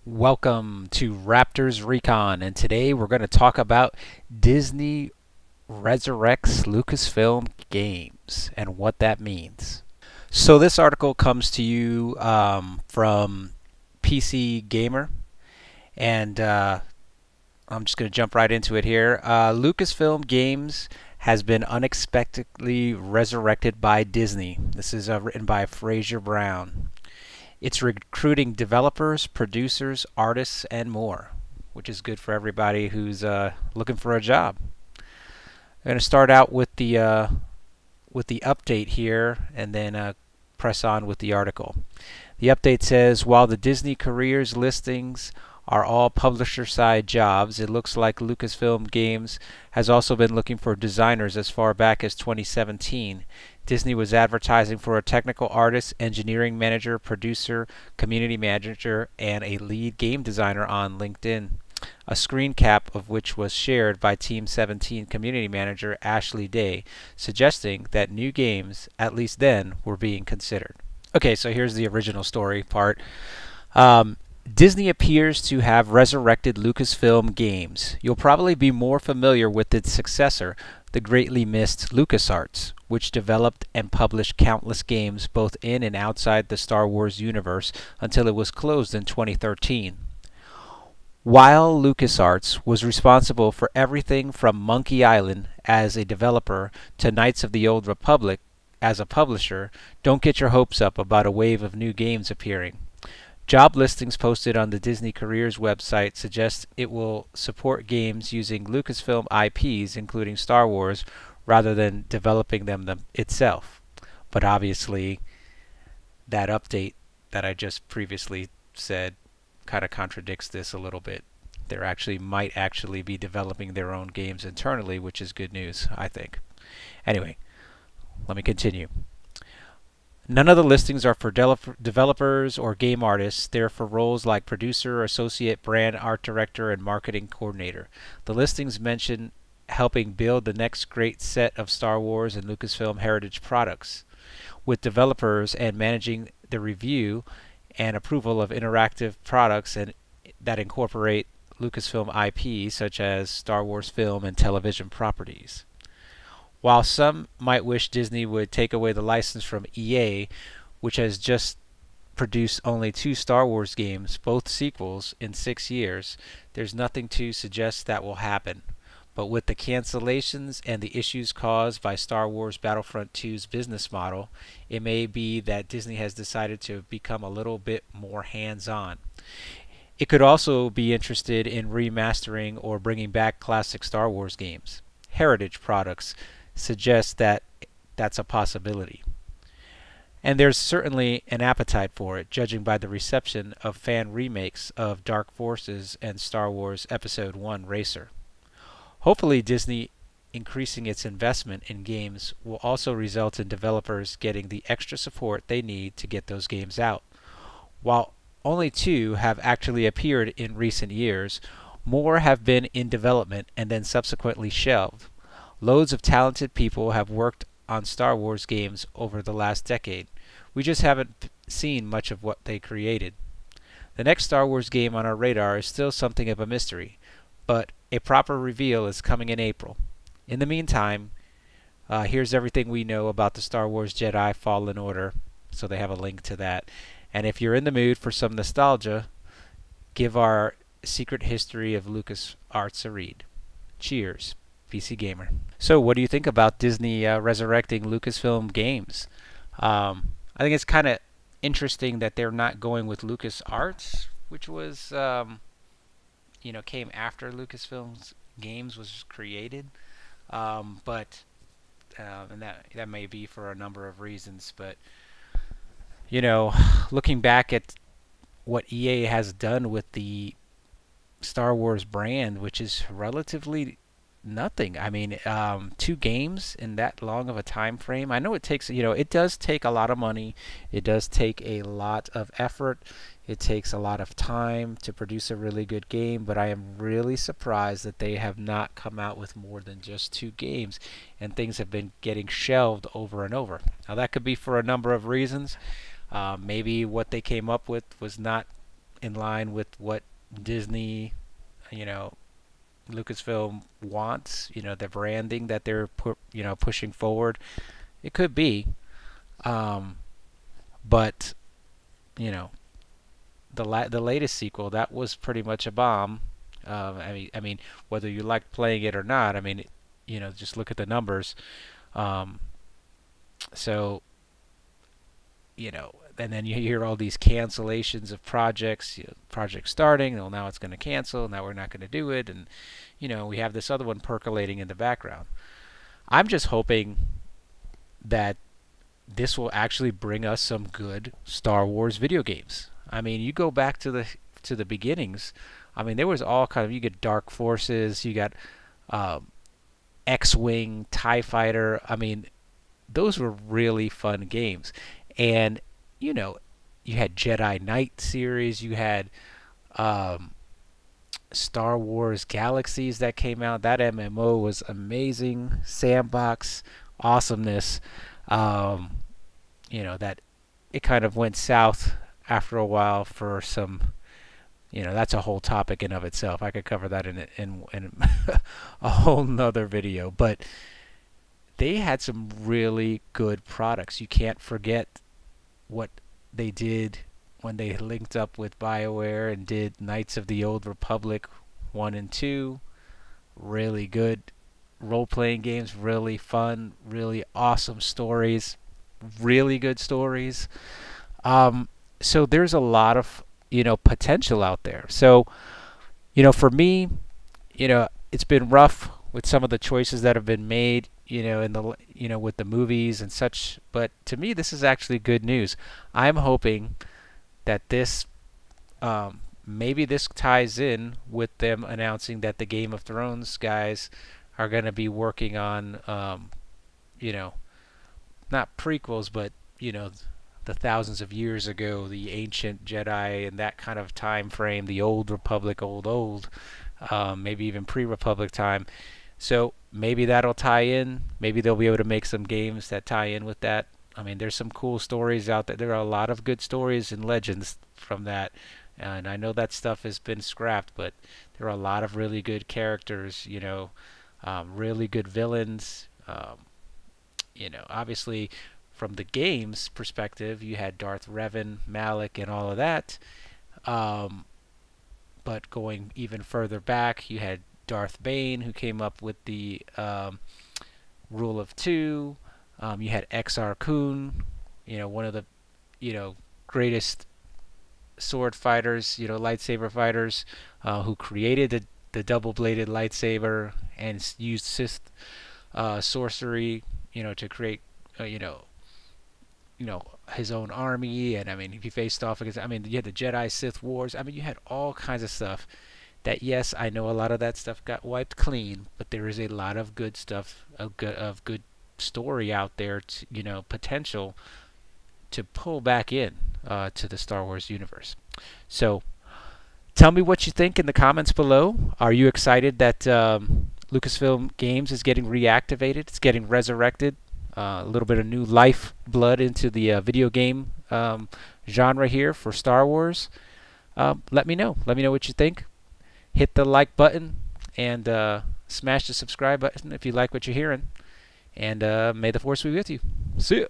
Welcome to Raptors Recon, and today we're going to talk about Disney Resurrects Lucasfilm Games and what that means. So this article comes to you from PC Gamer, and I'm just going to jump right into it here. Lucasfilm Games has been unexpectedly resurrected by Disney. This is written by Fraser Brown. It's recruiting developers, producers, artists, and more, which is good for everybody who's looking for a job. I'm going to start out with the update here, and then press on with the article. The update says, while the Disney careers listings are all publisher-side jobs, it looks like Lucasfilm Games has also been looking for designers as far back as 2017. Disney was advertising for a technical artist, engineering manager, producer, community manager, and a lead game designer on LinkedIn. A screen cap of which was shared by Team 17 community manager Ashley Day, suggesting that new games, at least then, were being considered. Okay, so here's the original story part. Disney appears to have resurrected Lucasfilm Games. You'll probably be more familiar with its successor, the greatly missed LucasArts, which developed and published countless games both in and outside the Star Wars universe until it was closed in 2013. While LucasArts was responsible for everything from Monkey Island as a developer to Knights of the Old Republic as a publisher, don't get your hopes up about a wave of new games appearing. Job listings posted on the Disney Careers website suggest it will support games using Lucasfilm IPs, including Star Wars, rather than developing them itself. But obviously, that update that I just previously said kind of contradicts this a little bit. They might actually be developing their own games internally, which is good news, I think. Anyway, let me continue. None of the listings are for developers or game artists. They're for roles like producer, associate, brand, art director, and marketing coordinator. The listings mention helping build the next great set of Star Wars and Lucasfilm heritage products, with developers and managing the review and approval of interactive products and that incorporate Lucasfilm IP, such as Star Wars film and television properties. While some might wish Disney would take away the license from EA, which has just produced only 2 Star Wars games, both sequels, in 6 years, there's nothing to suggest that will happen. But with the cancellations and the issues caused by Star Wars Battlefront 2's business model, it may be that Disney has decided to become a little bit more hands-on. It could also be interested in remastering or bringing back classic Star Wars games. Heritage products suggest that that's a possibility. And there's certainly an appetite for it, judging by the reception of fan remakes of Dark Forces and Star Wars Episode 1 Racer. Hopefully Disney increasing its investment in games will also result in developers getting the extra support they need to get those games out. While only 2 have actually appeared in recent years, more have been in development and then subsequently shelved. Loads of talented people have worked on Star Wars games over the last decade. We just haven't seen much of what they created. The next Star Wars game on our radar is still something of a mystery, but a proper reveal is coming in April. In the meantime, here's everything we know about the Star Wars Jedi Fallen Order, so they have a link to that. And if you're in the mood for some nostalgia, give our Secret History of LucasArts a read. Cheers. PC Gamer. So what do you think about Disney resurrecting Lucasfilm Games? I think it's kind of interesting that they're not going with LucasArts, which was, came after Lucasfilm's Games was created. But and that may be for a number of reasons. But, looking back at what EA has done with the Star Wars brand, which is relatively nothing. I mean, 2 games in that long of a time frame. I know it takes, it does take a lot of money. It does take a lot of effort. It takes a lot of time to produce a really good game, but I am really surprised that they have not come out with more than just 2 games, and things have been getting shelved over and over. Now that could be for a number of reasons. Maybe what they came up with was not in line with what Disney, you know, Lucasfilm wants, the branding that they're pushing forward. It could be, um, but you know, the latest sequel, that was pretty much a bomb. I mean, whether you liked playing it or not, I mean, just look at the numbers. Um, so and then you hear all these cancellations of projects, projects starting. Well, now it's going to cancel. Now we're not going to do it, and we have this other one percolating in the background. I'm just hoping that this will actually bring us some good Star Wars video games. I mean, you go back to the beginnings. I mean, there was all kind of, you get Dark Forces, you got X-Wing, TIE Fighter. I mean, those were really fun games. And you had Jedi Knight series, you had Star Wars Galaxies that came out. That MMO was amazing. Sandbox awesomeness. That it kind of went south after a while for some. That's a whole topic in of itself. I could cover that in a whole nother video. But they had some really good products. You can't forget what they did when they linked up with BioWare and did Knights of the Old Republic 1 and 2. Really good role-playing games, really fun, really awesome stories, really good stories. So there's a lot of potential out there. So for me, it's been rough with some of the choices that have been made, in the with the movies and such. But to me, this is actually good news. I'm hoping that this maybe this ties in with them announcing that the Game of Thrones guys are going to be working on not prequels, but the thousands of years ago, the ancient Jedi and that kind of time frame, the old Republic, old, maybe even pre-Republic time. So maybe that'll tie in. Maybe they'll be able to make some games that tie in with that. I mean, there's some cool stories out there. There are a lot of good stories and legends from that. And I know that stuff has been scrapped, but there are a lot of really good characters, really good villains. Obviously, from the game's perspective, you had Darth Revan, Malak, and all of that. But going even further back, you had Darth Bane, who came up with the Rule of Two. You had Exar Kun, one of the, greatest sword fighters, lightsaber fighters, who created the double-bladed lightsaber and used Sith sorcery, to create, his own army. And I mean, he faced off against, I mean, you had the Jedi Sith wars. I mean, you had all kinds of stuff that, yes, I know a lot of that stuff got wiped clean, but there is a lot of good stuff, of good story out there, to, potential to pull back in to the Star Wars universe. So tell me what you think in the comments below. Are you excited that Lucasfilm Games is getting reactivated? It's getting resurrected. A little bit of new life blood into the video game genre here for Star Wars. Let me know. Let me know what you think. Hit the like button and smash the subscribe button if you like what you're hearing. And may the Force be with you. See ya.